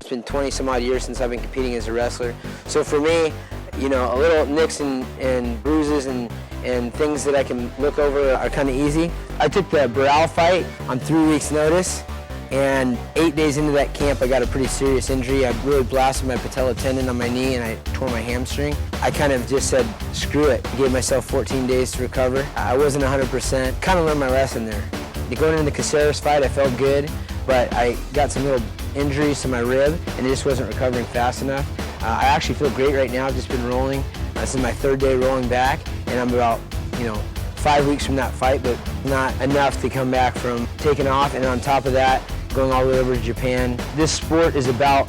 It's been 20 some odd years since I've been competing as a wrestler. So for me, you know, a little nicks and bruises and things that I can look over are kind of easy. I took the Burrell fight on 3 weeks' notice, and 8 days into that camp I got a pretty serious injury. I really blasted my patella tendon on my knee and I tore my hamstring. I kind of just said, screw it, gave myself 14 days to recover. I wasn't 100%, kind of learned my lesson there. Going into the Caceres fight, I felt good, but I got some little injuries to my rib and it just wasn't recovering fast enough. I actually feel great right now. I've just been rolling. This is my 3rd day rolling back, and I'm about, 5 weeks from that fight, but not enough to come back from taking off. And on top of that, going all the way over to Japan. This sport is about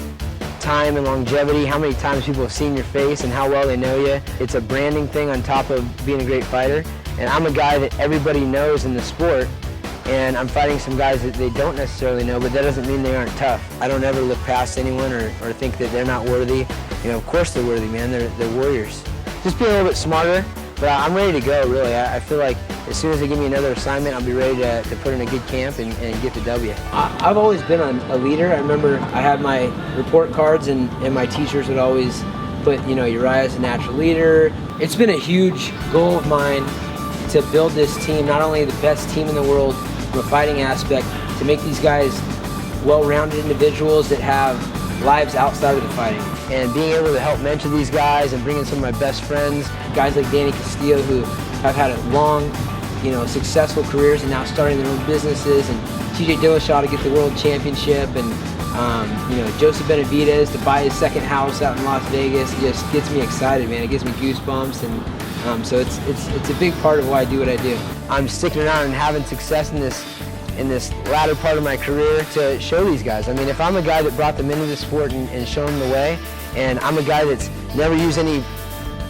time and longevity, how many times people have seen your face and how well they know you. It's a branding thing on top of being a great fighter. And I'm a guy that everybody knows in the sport, and I'm fighting some guys that they don't necessarily know, but that doesn't mean they aren't tough. I don't ever look past anyone or think that they're not worthy. Of course they're worthy, man. They're warriors. Just be a little bit smarter, but I'm ready to go, really. I feel like as soon as they give me another assignment, I'll be ready to put in a good camp and get the W. I've always been a leader. I remember I had my report cards, and my teachers would always put, Urijah as a natural leader. It's been a huge goal of mine to build this team, not only the best team in the world from a fighting aspect, to make these guys well-rounded individuals that have lives outside of the fighting. And being able to help mentor these guys and bring in some of my best friends, guys like Danny Castillo, who have had a long, successful careers and now starting their own businesses, and Dillashaw to get the world championship, and Joseph Benavidez to buy his 2nd house out in Las Vegas. It just gets me excited, man. It gives me goosebumps, and so it's a big part of why I do what I do. I'm sticking around and having success in this latter part of my career to show these guys. I mean, if I'm a guy that brought them into the sport and shown them the way, and I'm a guy that's never used any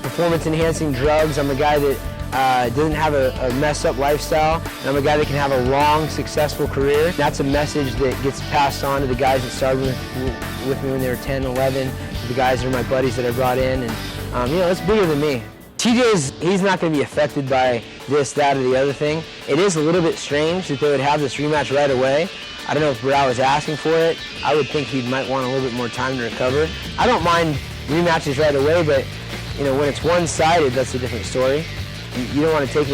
performance-enhancing drugs, I'm a guy that doesn't have a messed up lifestyle, and I'm a guy that can have a long, successful career. That's a message that gets passed on to the guys that started with me when they were 10, 11, the guys that are my buddies that I brought in, and it's bigger than me. He's not going to be affected by this, that, or the other thing. It is a little bit strange that they would have this rematch right away. I don't know if Burrell was asking for it. I would think he might want a little bit more time to recover. I don't mind rematches right away, but when it's one-sided, that's a different story. You don't want to take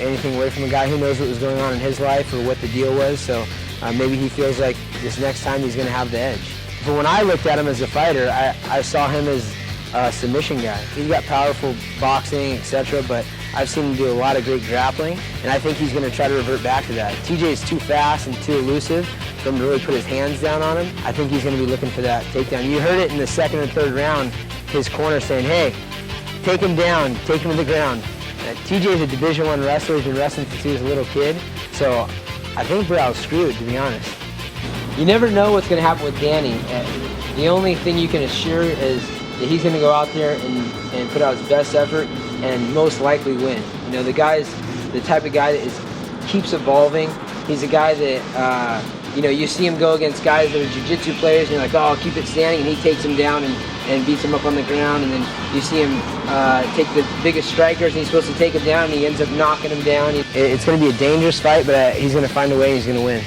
anything away from a guy who knows what was going on in his life or what the deal was, so maybe he feels like this next time he's going to have the edge. But when I looked at him as a fighter, I saw him as a submission guy. He's got powerful boxing, etc., but I've seen him do a lot of great grappling, and I think he's going to try to revert back to that. TJ is too fast and too elusive for him to really put his hands down on him. I think he's going to be looking for that takedown. You heard it in the 2nd and 3rd round, his corner saying, hey, take him down, take him to the ground. TJ is a Division I wrestler. He's been wrestling since he was a little kid, so I think Burrell's screwed, to be honest. You never know what's going to happen with Danny. The only thing you can assure is that he's going to go out there and put out his best effort and most likely win. The guy's the type of guy that keeps evolving. He's a guy that, you see him go against guys that are jiu-jitsu players, and you're like, oh, I'll keep it standing, and he takes him down and beats him up on the ground, and then you see him take the biggest strikers, and he's supposed to take him down, and he ends up knocking him down. It's going to be a dangerous fight, but he's going to find a way, and he's going to win.